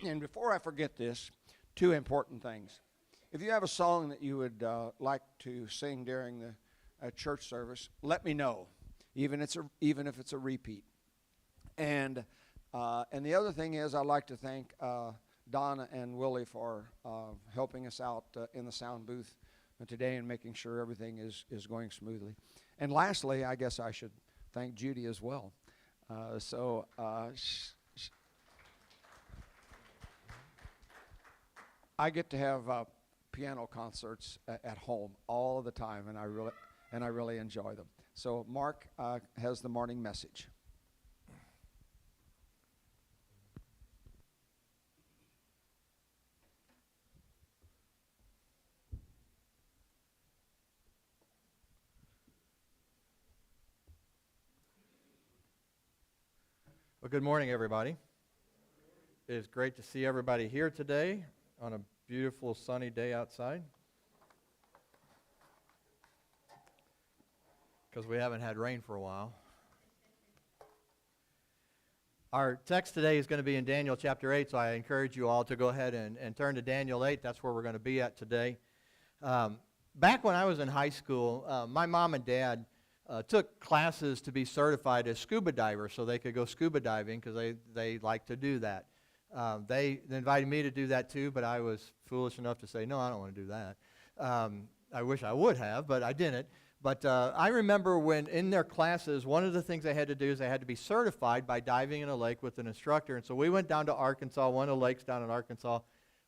And before I forget this, two important things. If you have a song that you would like to sing during the church service, let me know, even if it's a repeat. And the other thing is, I'd like to thank Donna and Willie for helping us out in the sound booth today and making sure everything is going smoothly. And lastly, I guess I should thank Judy as well. I get to have piano concerts at home all the time, and I really enjoy them. So Mark has the morning message. Well, good morning, everybody. It is great to see everybody here today on a beautiful sunny day outside, because we haven't had rain for a while. Our text today is going to be in Daniel chapter 8, so I encourage you all to go ahead and turn to Daniel 8. That's where we're going to be at today. Back when I was in high school, my mom and dad took classes to be certified as scuba divers so they could go scuba diving, because they like to do that. They invited me to do that too, but I was foolish enough to say, no, I don't want to do that. I wish I would have, but I didn't. But I remember when in their classes, one of the things they had to do is they had to be certified by diving in a lake with an instructor. And so we went down to Arkansas, one of the lakes down in Arkansas.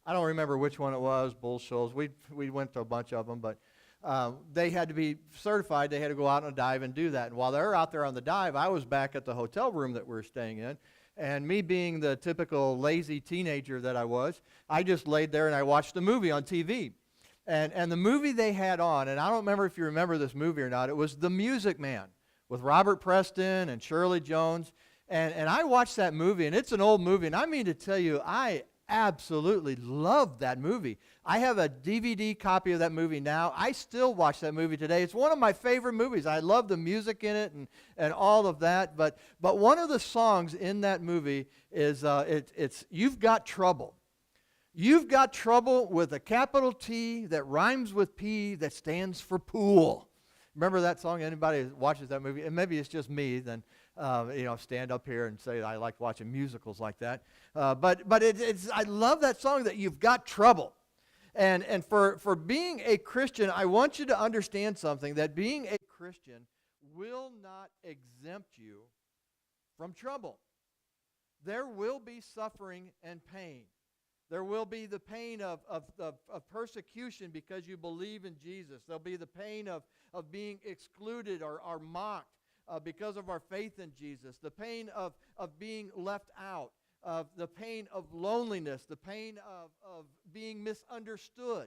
I don't remember which one it was, Bull Shoals. We went to a bunch of them, but they had to be certified. They had to go out on a dive and do that. And while they were out there on the dive, I was back at the hotel room that we were staying in. And me being the typical lazy teenager that I was, I just laid there and I watched the movie on TV. And the movie they had on, and I don't remember if you remember this movie or not, it was The Music Man with Robert Preston and Shirley Jones. And I watched that movie, and it's an old movie. And I mean to tell you, I absolutely loved that movie. I have a DVD copy of that movie now. I still watch that movie today. It's one of my favorite movies. I love the music in it and all of that. But one of the songs in that movie is it's You've Got Trouble. You've got trouble with a capital T that rhymes with P that stands for pool. Remember that song? Anybody who watches that movie? And maybe it's just me, then stand up here and say I like watching musicals like that. But I love that song, that You've Got Trouble. And for being a Christian, I want you to understand something, that being a Christian will not exempt you from trouble. There will be suffering and pain. There will be the pain of persecution because you believe in Jesus. There'll be the pain of being excluded or mocked because of our faith in Jesus. The pain of being left out. Of the pain of loneliness. The pain of being misunderstood.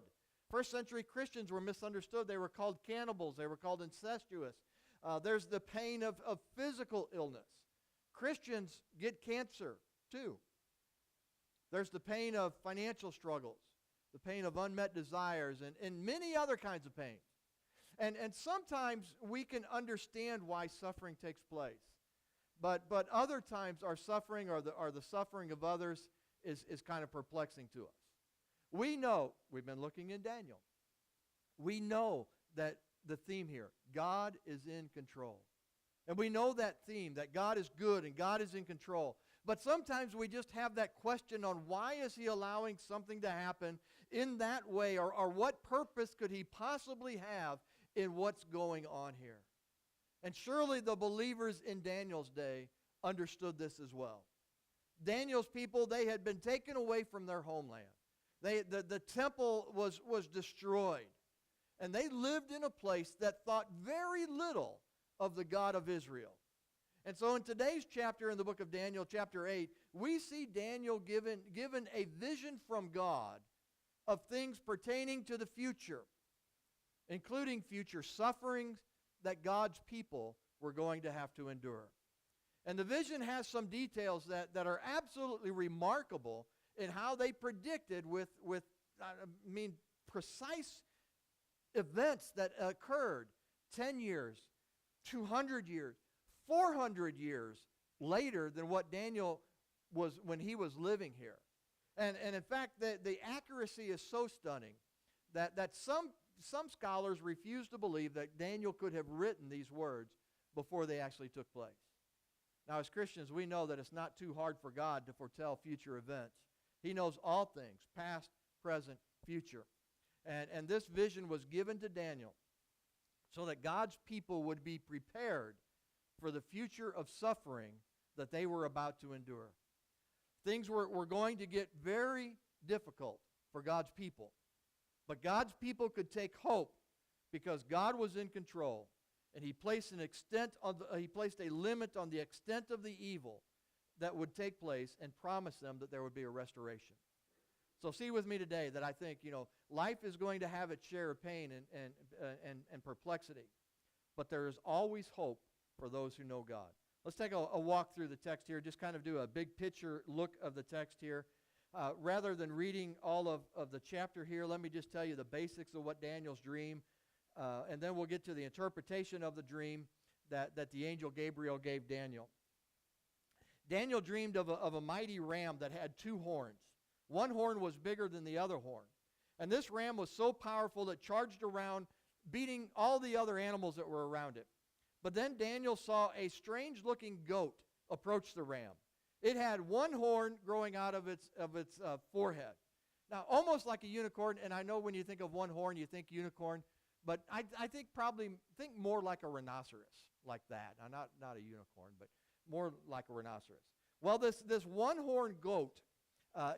First century Christians were misunderstood. They were called cannibals. They were called incestuous. There's the pain of physical illness. Christians get cancer too. There's the pain of financial struggles, the pain of unmet desires, and many other kinds of pains. And sometimes we can understand why suffering takes place. But other times our suffering or the suffering of others is kind of perplexing to us. We know, we've been looking in Daniel, we know that the theme here, God is in control. And we know that theme, that God is good and God is in control. But sometimes we just have that question on why is he allowing something to happen in that way, or what purpose could he possibly have in what's going on here? And surely the believers in Daniel's day understood this as well. Daniel's people, they had been taken away from their homeland. The temple was destroyed. And they lived in a place that thought very little of the God of Israel. And so in today's chapter in the book of Daniel, chapter 8, we see Daniel given a vision from God of things pertaining to the future, including future sufferings that God's people were going to have to endure. And the vision has some details that are absolutely remarkable in how they predicted with precise events that occurred 10 years, 200 years, 400 years later than what Daniel was when he was living here. And in fact, the accuracy is so stunning that some scholars refuse to believe that Daniel could have written these words before they actually took place. Now, as Christians, we know that it's not too hard for God to foretell future events. He knows all things, past, present, future. And this vision was given to Daniel so that God's people would be prepared for the future of suffering that they were about to endure. Things were going to get very difficult for God's people. But God's people could take hope because God was in control. And he placed a limit on the extent of the evil that would take place and promised them that there would be a restoration. So see with me today that I think, life is going to have its share of pain and perplexity. But there is always hope for those who know God. Let's take a walk through the text here, just kind of do a big picture look of the text here. Rather than reading all of the chapter here, let me just tell you the basics of what Daniel's dream, and then we'll get to the interpretation of the dream that the angel Gabriel gave Daniel. Daniel dreamed of a mighty ram that had two horns. One horn was bigger than the other horn. And this ram was so powerful that it charged around, beating all the other animals that were around it. But then Daniel saw a strange-looking goat approach the ram. It had one horn growing out of its forehead. Now, almost like a unicorn, and I know when you think of one horn, you think unicorn, but I think more like a rhinoceros, like that. Now, not a unicorn, but more like a rhinoceros. Well, this one-horned goat,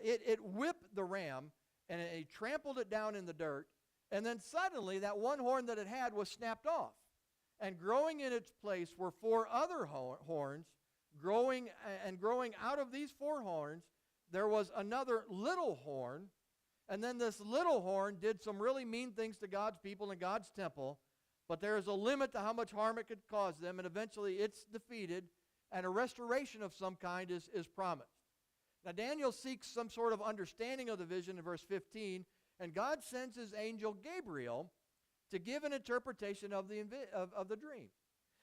it whipped the ram, and it trampled it down in the dirt, and then suddenly that one horn that it had was snapped off. And growing in its place were four other horns, growing out of these four horns, there was another little horn, and then this little horn did some really mean things to God's people and God's temple, but there is a limit to how much harm it could cause them, and eventually it's defeated, and a restoration of some kind is promised. Now Daniel seeks some sort of understanding of the vision in verse 15, and God sends his angel Gabriel to give an interpretation of the dream.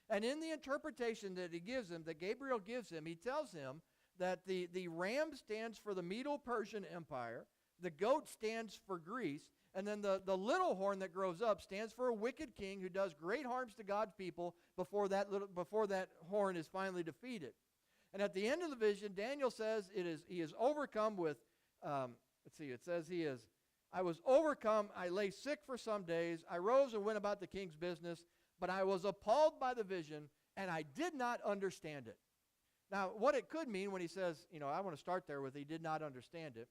And in the interpretation that Gabriel gives him, he tells him that the ram stands for the Medo-Persian Empire, the goat stands for Greece, and then the little horn that grows up stands for a wicked king who does great harms to God's people before that horn is finally defeated. And at the end of the vision, Daniel says he is overcome with, it says I was overcome, I lay sick for some days, I rose and went about the king's business, but I was appalled by the vision, and I did not understand it. Now, what it could mean when he says, I want to start there with he did not understand it,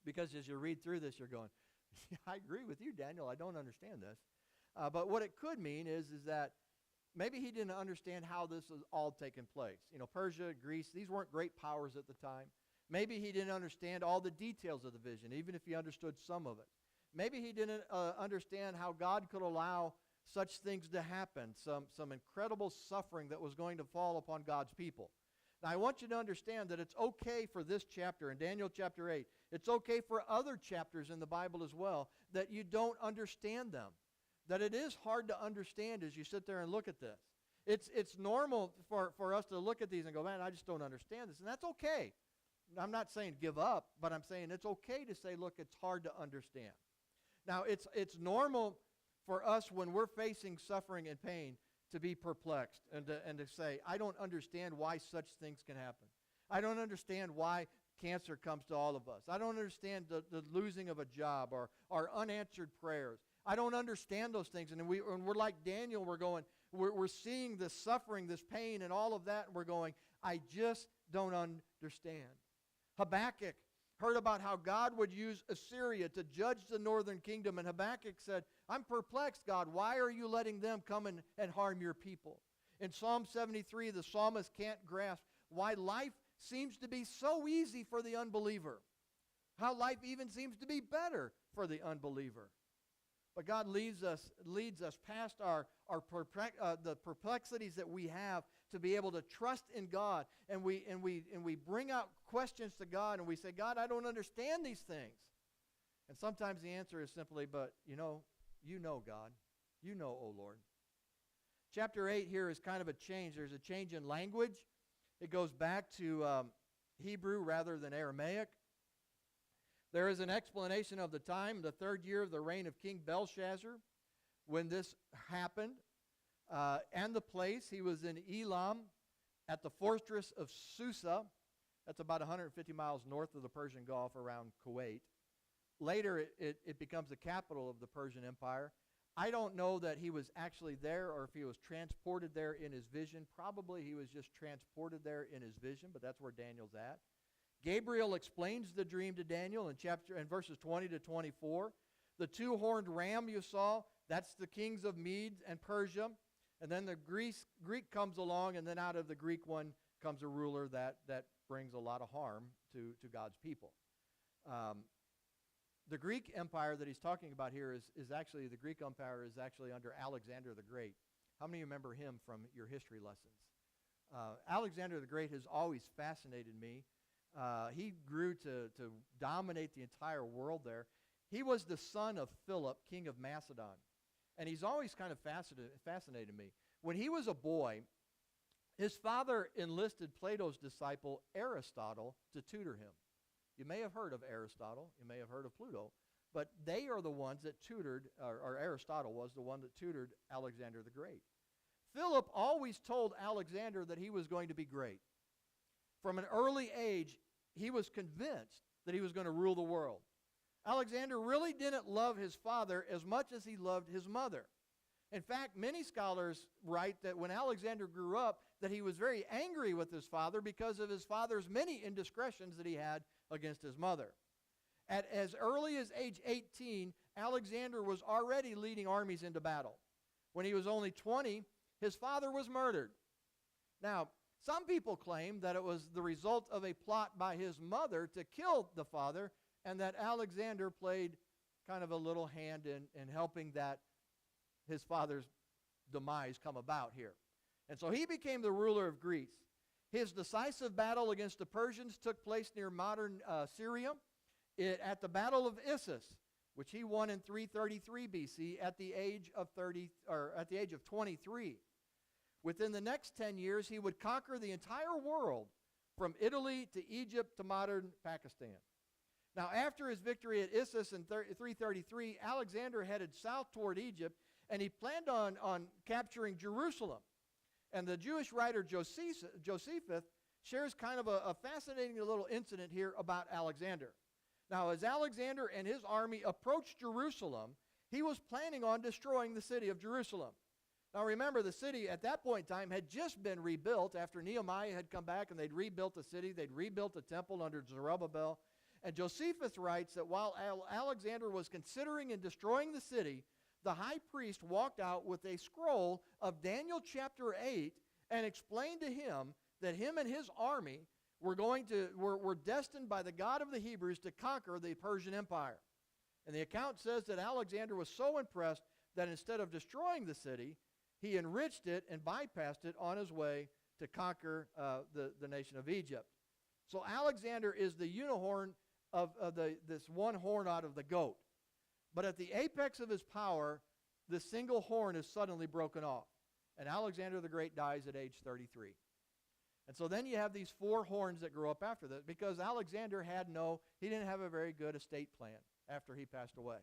because as you read through this, you're going, I agree with you, Daniel, I don't understand this. But what it could mean is that maybe he didn't understand how this was all taking place. Persia, Greece, these weren't great powers at the time. Maybe he didn't understand all the details of the vision, even if he understood some of it. Maybe he didn't understand how God could allow such things to happen, some incredible suffering that was going to fall upon God's people. Now, I want you to understand that it's okay for this chapter, in Daniel chapter 8, it's okay for other chapters in the Bible as well, that you don't understand them, that it is hard to understand as you sit there and look at this. It's normal for us to look at these and go, man, I just don't understand this, and that's okay. I'm not saying give up, but I'm saying it's okay to say, look, it's hard to understand. Now, it's normal for us when we're facing suffering and pain to be perplexed and to say, I don't understand why such things can happen. I don't understand why cancer comes to all of us. I don't understand the losing of a job or unanswered prayers. I don't understand those things. And we're like Daniel, we're seeing this suffering, this pain, and all of that, and we're going, I just don't understand. Habakkuk heard about how God would use Assyria to judge the northern kingdom, and Habakkuk said, I'm perplexed, God. Why are you letting them come and harm your people? In Psalm 73, the psalmist can't grasp why life seems to be so easy for the unbeliever, how life even seems to be better for the unbeliever. But God leads us past the perplexities that we have to be able to trust in God, and we bring out questions to God, and we say, God, I don't understand these things. And sometimes the answer is simply, but you know, God, O Lord. Chapter 8 here is kind of a change. There's a change in language. It goes back to Hebrew rather than Aramaic. There is an explanation of the time, the 3rd year of the reign of King Belshazzar, when this happened, and the place. He was in Elam at the fortress of Susa. That's about 150 miles north of the Persian Gulf around Kuwait. Later, it becomes the capital of the Persian Empire. I don't know that he was actually there or if he was transported there in his vision. Probably he was just transported there in his vision, but that's where Daniel's at. Gabriel explains the dream to Daniel in verses 20 to 24. The 2-horned ram you saw, that's the kings of Medes and Persia. And then the Greek comes along, and then out of the Greek one comes a ruler that brings a lot of harm to God's people. The Greek empire that he's talking about here is actually, the Greek empire is actually under Alexander the Great. How many of you remember him from your history lessons? Alexander the Great has always fascinated me. He grew to dominate the entire world there. He was the son of Philip, king of Macedon. And he's always kind of fascinated me. When he was a boy, his father enlisted Plato's disciple Aristotle to tutor him. You may have heard of Aristotle. You may have heard of Pluto. But they are the ones that tutored, or Aristotle was the one that tutored Alexander the Great. Philip always told Alexander that he was going to be great. From an early age, he was convinced that he was going to rule the world. Alexander really didn't love his father as much as he loved his mother. In fact, many scholars write that when Alexander grew up, that he was very angry with his father because of his father's many indiscretions that he had against his mother. At as early as age 18, Alexander was already leading armies into battle. When he was only 20, his father was murdered. Now, some people claim that it was the result of a plot by his mother to kill the father, and that Alexander played kind of a little hand in helping that his father's demise come about here. And so he became the ruler of Greece. His decisive battle against the Persians took place near modern Syria at the Battle of Issus, which he won in 333 BC at the age of 23. Within the next 10 years, he would conquer the entire world from Italy to Egypt to modern Pakistan. Now, after his victory at Issus in 333, Alexander headed south toward Egypt, and he planned on capturing Jerusalem. And the Jewish writer Josephus shares kind of a fascinating little incident here about Alexander. Now, as Alexander and his army approached Jerusalem, he was planning on destroying the city of Jerusalem. Now, remember, the city at that point in time had just been rebuilt after Nehemiah had come back, and they'd rebuilt the city. They'd rebuilt the temple under Zerubbabel. And Josephus writes that while Alexander was considering and destroying the city, the high priest walked out with a scroll of Daniel chapter 8 and explained to him that him and his army were destined by the God of the Hebrews to conquer the Persian Empire. And the account says that Alexander was so impressed that instead of destroying the city, he enriched it and bypassed it on his way to conquer the nation of Egypt. So Alexander is the unicorn of this one horn out of the goat. But at the apex of his power, this single horn is suddenly broken off. And Alexander the Great dies at age 33. And so then you have these 4 horns that grow up after that, because Alexander he didn't have a very good estate plan after he passed away.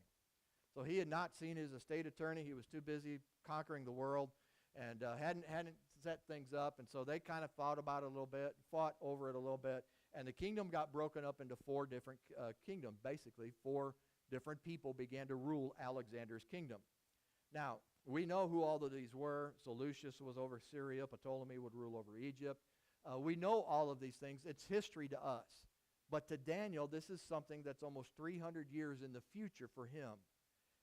So he had not seen his estate attorney. He was too busy conquering the world and hadn't set things up. And so they kind of fought over it a little bit. And the kingdom got broken up into 4 different kingdoms. Basically, 4 different people began to rule Alexander's kingdom. Now, we know who all of these were. Seleucus was over Syria. Ptolemy would rule over Egypt. We know all of these things. It's history to us. But to Daniel, this is something that's almost 300 years in the future for him.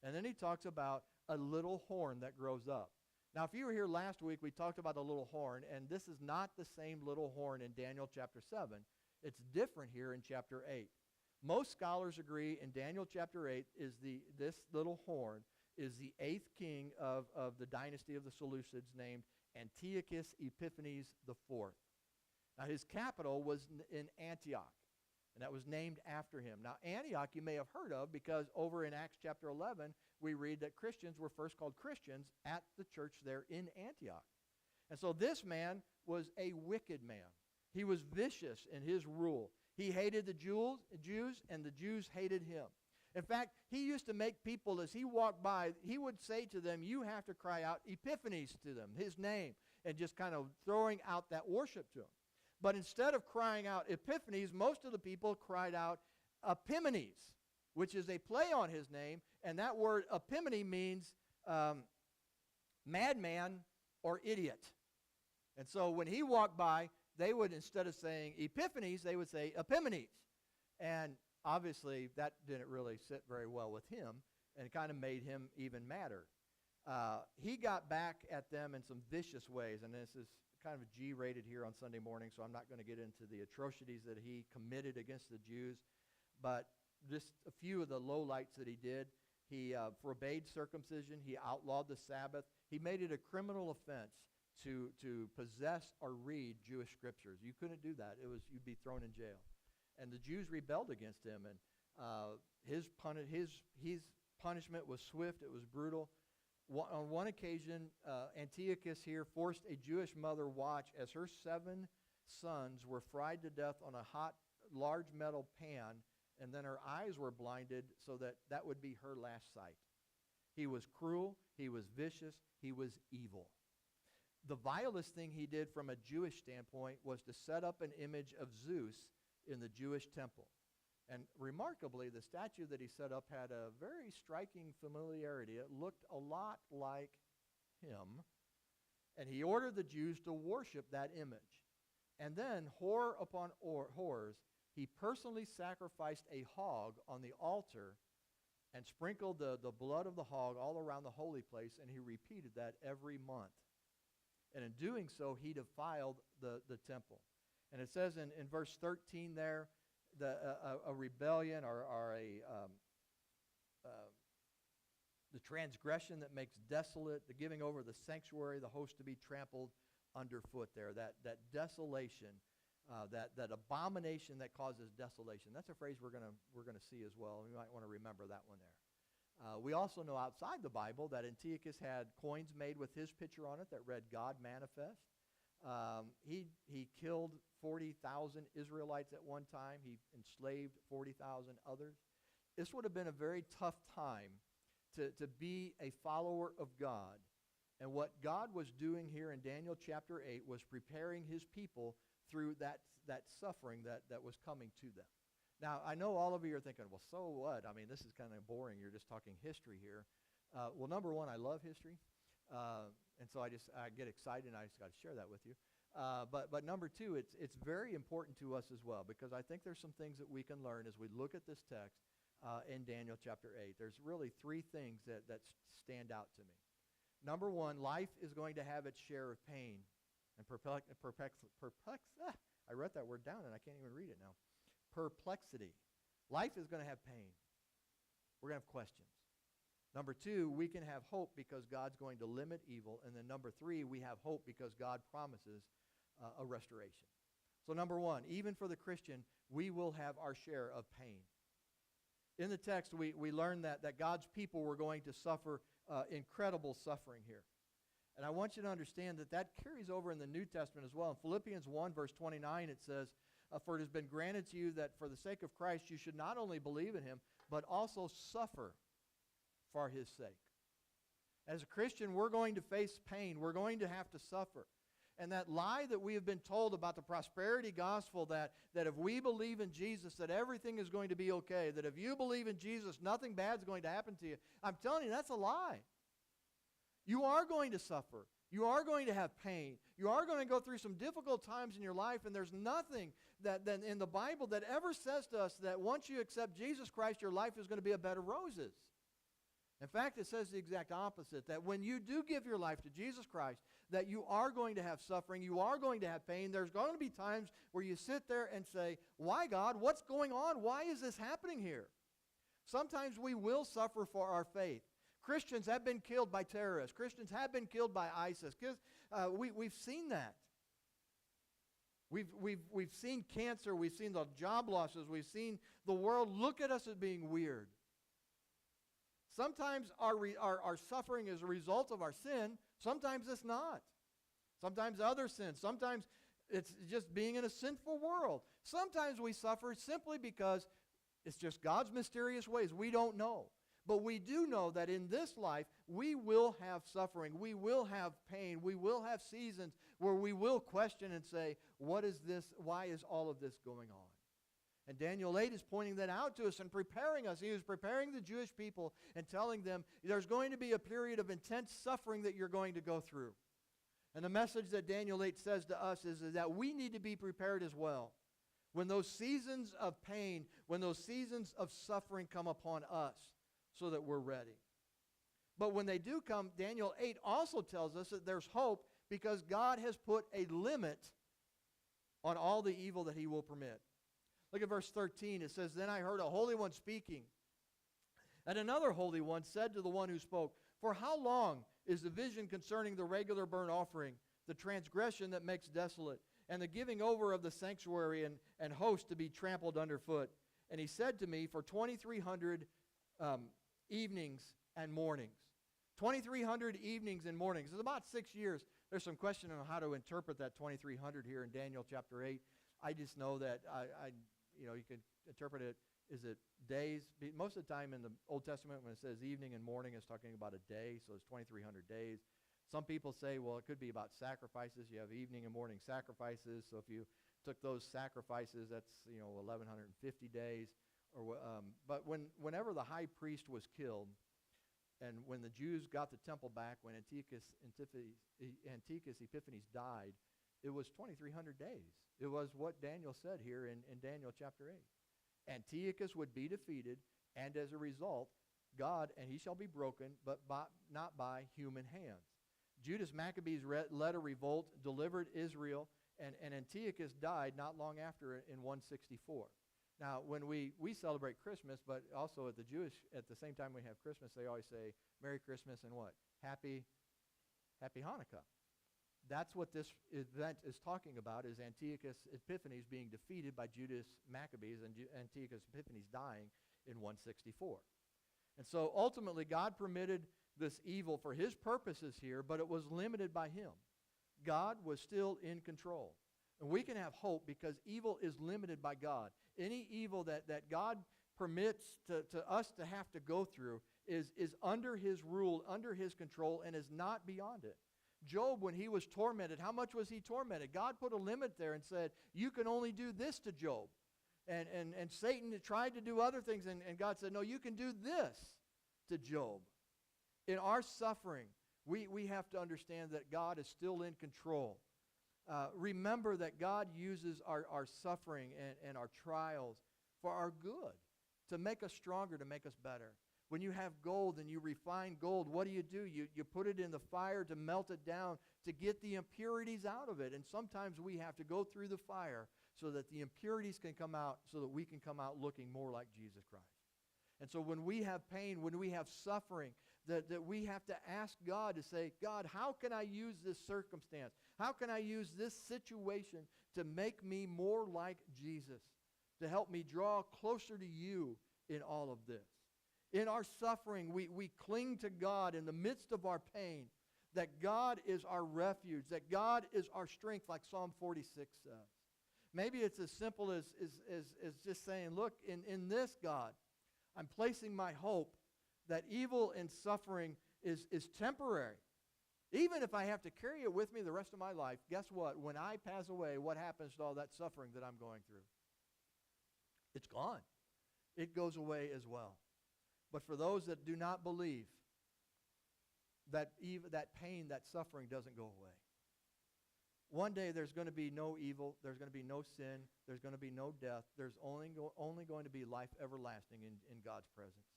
And then he talks about a little horn that grows up. Now, if you were here last week, we talked about a little horn, and this is not the same little horn in Daniel chapter 7. It's different here in chapter 8. Most scholars agree in Daniel chapter 8 this little horn is the 8th king of the dynasty of the Seleucids named Antiochus Epiphanes IV. Now, his capital was in Antioch, and that was named after him. Now, Antioch you may have heard of, because over in Acts chapter 11, we read that Christians were first called Christians at the church there in Antioch. And so this man was a wicked man. He was vicious in his rule. He hated the Jews, and the Jews hated him. In fact, he used to make people, as he walked by, he would say to them, you have to cry out Epiphanes to them, his name, and just kind of throwing out that worship to him. But instead of crying out Epiphanes, most of the people cried out Epimanes, which is a play on his name, and that word Epimene means madman or idiot. And so when he walked by, they would, instead of saying Epiphanes, they would say Epimanes. And obviously, that didn't really sit very well with him, and it kind of made him even madder. He got back at them in some vicious ways, and this is kind of G-rated here on Sunday morning, so I'm not going to get into the atrocities that he committed against the Jews, but just a few of the lowlights that he did. He forbade circumcision. He outlawed the Sabbath. He made it a criminal offense to possess or read Jewish scriptures. You couldn't do that. You'd be thrown in jail. And the Jews rebelled against him, and his punishment was swift. It was brutal. On one occasion, Antiochus here forced a Jewish mother watch as her 7 sons were fried to death on a hot, large metal pan, and then her eyes were blinded so that would be her last sight. He was cruel. He was vicious. He was evil. The vilest thing he did from a Jewish standpoint was to set up an image of Zeus in the Jewish temple. And remarkably, the statue that he set up had a very striking familiarity. It looked a lot like him. And he ordered the Jews to worship that image. And then, horror upon horrors, he personally sacrificed a hog on the altar and sprinkled the blood of the hog all around the holy place, and he repeated that every month. And in doing so, he defiled the temple. And it says in verse 13 there, a rebellion or the transgression that makes desolate, the giving over the sanctuary, the host to be trampled underfoot there. That desolation, that abomination that causes desolation. That's a phrase we're gonna see as well. We might want to remember that one there. We also know outside the Bible that Antiochus had coins made with his picture on it that read "God manifest." He killed 40,000 Israelites at one time. He enslaved 40,000 others. This would have been a very tough time to be a follower of God. And what God was doing here in Daniel chapter 8 was preparing his people through that suffering that was coming to them. Now, I know all of you are thinking, well, so what? I mean, this is kind of boring. You're just talking history here. Well, number one, I love history. And so I get excited, and I just got to share that with you. But number two, it's very important to us as well, because I think there's some things that we can learn as we look at this text in Daniel chapter 8. There's really 3 things that stand out to me. Number one, life is going to have its share of pain and I wrote that word down, and I can't even read it now. Perplexity. Life is going to have pain. We're going to have questions. Number 2, we can have hope because God's going to limit evil. And then number 3, we have hope because God promises a restoration. So number 1, even for the Christian, we will have our share of pain. In the text, we learn that God's people were going to suffer incredible suffering here. And I want you to understand that carries over in the New Testament as well. In Philippians 1, verse 29, it says, "For it has been granted to you that for the sake of Christ you should not only believe in him, but also suffer for his sake." As a Christian, we're going to face pain. We're going to have to suffer. And that lie that we have been told about the prosperity gospel, that if we believe in Jesus, that everything is going to be okay, that if you believe in Jesus, nothing bad is going to happen to you. I'm telling you, that's a lie. You are going to suffer. You are going to have pain. You are going to go through some difficult times in your life, and there's nothing that in the Bible that ever says to us that once you accept Jesus Christ, your life is going to be a bed of roses. In fact, it says the exact opposite, that when you do give your life to Jesus Christ, that you are going to have suffering, you are going to have pain. There's going to be times where you sit there and say, "Why, God? What's going on? Why is this happening here?" Sometimes we will suffer for our faith. Christians have been killed by terrorists. Christians have been killed by ISIS. We've seen that. We've seen cancer. We've seen the job losses. We've seen the world look at us as being weird. Sometimes our suffering is a result of our sin. Sometimes it's not. Sometimes other sins. Sometimes It's just being in a sinful world. Sometimes we suffer simply because it's just God's mysterious ways. We don't know. But we do know that in this life, we will have suffering. We will have pain. We will have seasons where we will question and say, what is this? Why is all of this going on? And Daniel 8 is pointing that out to us and preparing us. He was preparing the Jewish people and telling them there's going to be a period of intense suffering that you're going to go through. And the message that Daniel 8 says to us is that we need to be prepared as well. When those seasons of pain, when those seasons of suffering come upon us, so that we're ready. But when they do come, Daniel 8 also tells us that there's hope because God has put a limit on all the evil that he will permit. Look at verse 13. It says, "Then I heard a holy one speaking. And another holy one said to the one who spoke, 'For how long is the vision concerning the regular burnt offering, the transgression that makes desolate, and the giving over of the sanctuary and host to be trampled underfoot?' And he said to me, 'For 2,300 evenings and mornings.'" 2,300 evenings and mornings. It's about 6 years. There's some question on how to interpret that 2,300 here in Daniel chapter 8. I just know that you can interpret it. Is it days? Most of the time in the Old Testament when it says evening and morning, it's talking about a day, so it's 2,300 days. Some people say, well, it could be about sacrifices. You have evening and morning sacrifices, so if you took those sacrifices, that's 1,150 days. But whenever the high priest was killed, and when the Jews got the temple back, when Antiochus Epiphanes died, it was 2,300 days. It was what Daniel said here in Daniel chapter 8. Antiochus would be defeated, and as a result, God, and he shall be broken, but not by human hands. Judas Maccabees led a revolt, delivered Israel, and Antiochus died not long after in 164. Now, when we celebrate Christmas, but also at the same time we have Christmas, they always say, Merry Christmas and what? Happy Hanukkah. That's what this event is talking about, is Antiochus Epiphanes being defeated by Judas Maccabees and Antiochus Epiphanes dying in 164. And so ultimately God permitted this evil for his purposes here, but it was limited by him. God was still in control. And we can have hope because evil is limited by God. Any evil that God permits to us to have to go through is under his rule, under his control, and is not beyond it. Job, when he was tormented, how much was he tormented? God put a limit there and said, you can only do this to Job. And Satan tried to do other things, and God said, no, you can do this to Job. In our suffering, we have to understand that God is still in control. Remember that God uses our suffering and our trials for our good, to make us stronger, to make us better. When you have gold and you refine gold, what do? You put it in the fire to melt it down, to get the impurities out of it. And sometimes we have to go through the fire so that the impurities can come out, so that we can come out looking more like Jesus Christ. And so when we have pain, when we have suffering, that we have to ask God to say, God, how can I use this circumstance? How can I use this situation to make me more like Jesus, to help me draw closer to you in all of this? In our suffering, we cling to God in the midst of our pain, that God is our refuge, that God is our strength, like Psalm 46 says. Maybe it's as simple as just saying, look, in this, God, I'm placing my hope that evil and suffering is temporary. Even if I have to carry it with me the rest of my life, guess what? When I pass away, what happens to all that suffering that I'm going through? It's gone. It goes away as well. But for those that do not believe, that pain, that suffering doesn't go away. One day there's going to be no evil, there's going to be no sin, there's going to be no death. There's only going to be life everlasting in God's presence.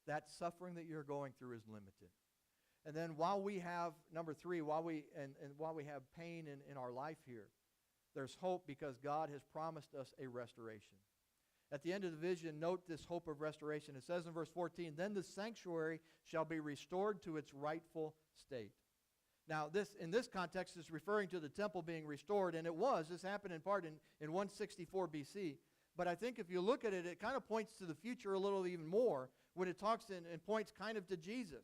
That suffering that you're going through is limited. And then while we have, number three, while we have pain in our life here, there's hope because God has promised us a restoration. At the end of the vision, note this hope of restoration. It says in verse 14, then the sanctuary shall be restored to its rightful state. Now, in this context, is referring to the temple being restored, and it was. This happened in part in 164 BC. But I think if you look at it, it kind of points to the future a little even more when it talks and points kind of to Jesus.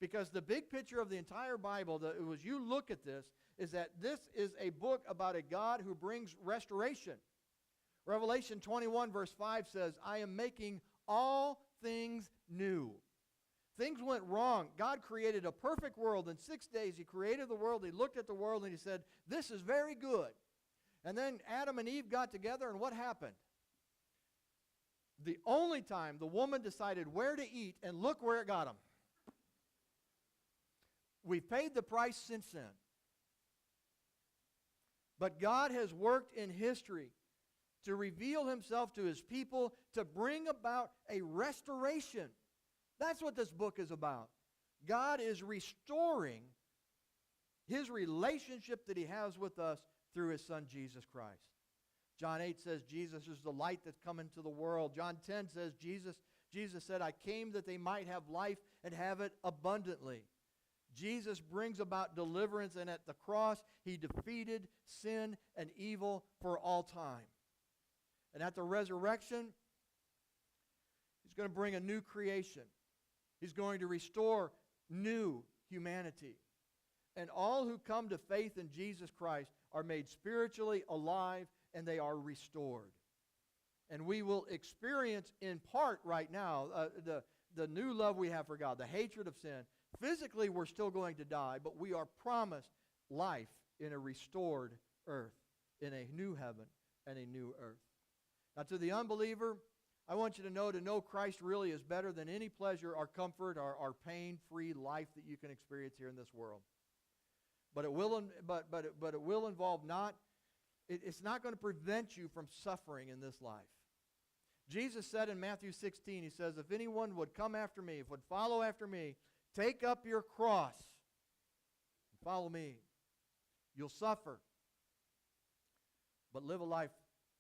Because the big picture of the entire Bible, as you look at this, is that this is a book about a God who brings restoration. Revelation 21 verse 5 says, I am making all things new. Things went wrong. God created a perfect world. In 6 days, He created the world. He looked at the world and He said, this is very good. And then Adam and Eve got together, and what happened? The only time the woman decided where to eat, and look where it got them. We've paid the price since then. But God has worked in history to reveal Himself to His people, to bring about a restoration. That's what this book is about. God is restoring His relationship that He has with us through His Son, Jesus Christ. John 8 says Jesus is the light that's come into the world. John 10 says Jesus said, I came that they might have life and have it abundantly. Jesus brings about deliverance, and at the cross, He defeated sin and evil for all time. And at the resurrection, He's going to bring a new creation. He's going to restore new humanity. And all who come to faith in Jesus Christ are made spiritually alive, and they are restored. And we will experience in part right now the new love we have for God, the hatred of sin. Physically, we're still going to die, but we are promised life in a restored earth, in a new heaven and a new earth. Now, to the unbeliever, I want you to know Christ really is better than any pleasure or comfort or pain-free life that you can experience here in this world. But it will involve it's not going to prevent you from suffering in this life. Jesus said in Matthew 16, He says, if anyone would come after me, would follow after me, take up your cross and follow me. You'll suffer, but live a life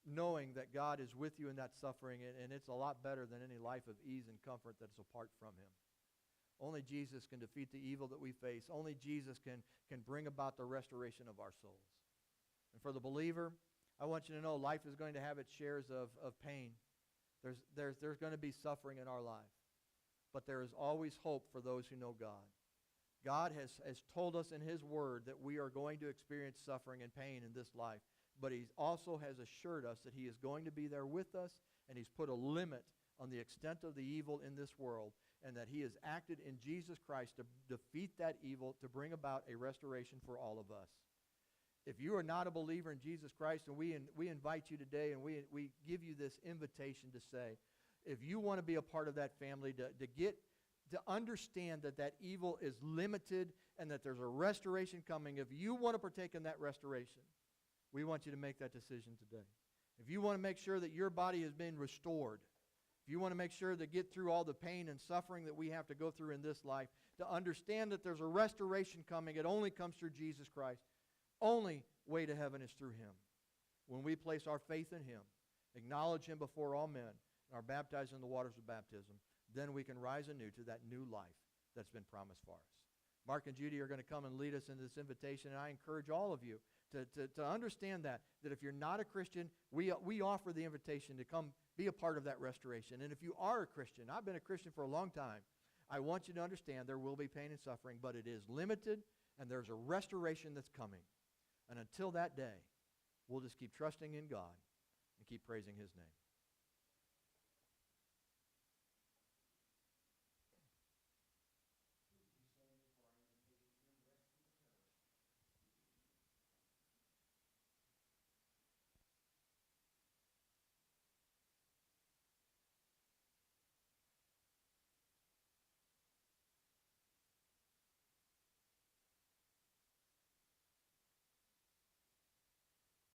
knowing that God is with you in that suffering, and it's a lot better than any life of ease and comfort that's apart from Him. Only Jesus can defeat the evil that we face. Only Jesus can bring about the restoration of our souls. And for the believer, I want you to know life is going to have its shares of pain. There's going to be suffering in our life. But there is always hope for those who know God. God has told us in His Word that we are going to experience suffering and pain in this life. But He also has assured us that He is going to be there with us, and He's put a limit on the extent of the evil in this world, and that He has acted in Jesus Christ to defeat that evil, to bring about a restoration for all of us. If you are not a believer in Jesus Christ, and we invite you today, and we give you this invitation to say, if you want to be a part of that family, to understand that evil is limited and that there's a restoration coming, if you want to partake in that restoration, we want you to make that decision today. If you want to make sure that your body has been restored, if you want to make sure to get through all the pain and suffering that we have to go through in this life, to understand that there's a restoration coming, it only comes through Jesus Christ. Only way to heaven is through Him. When we place our faith in Him, acknowledge Him before all men, and are baptized in the waters of baptism, then we can rise anew to that new life that's been promised for us. Mark and Judy are going to come and lead us in this invitation, and I encourage all of you to understand that if you're not a Christian, we offer the invitation to come be a part of that restoration. And if you are a Christian, I've been a Christian for a long time, I want you to understand there will be pain and suffering, but it is limited, and there's a restoration that's coming. And until that day, we'll just keep trusting in God and keep praising His name.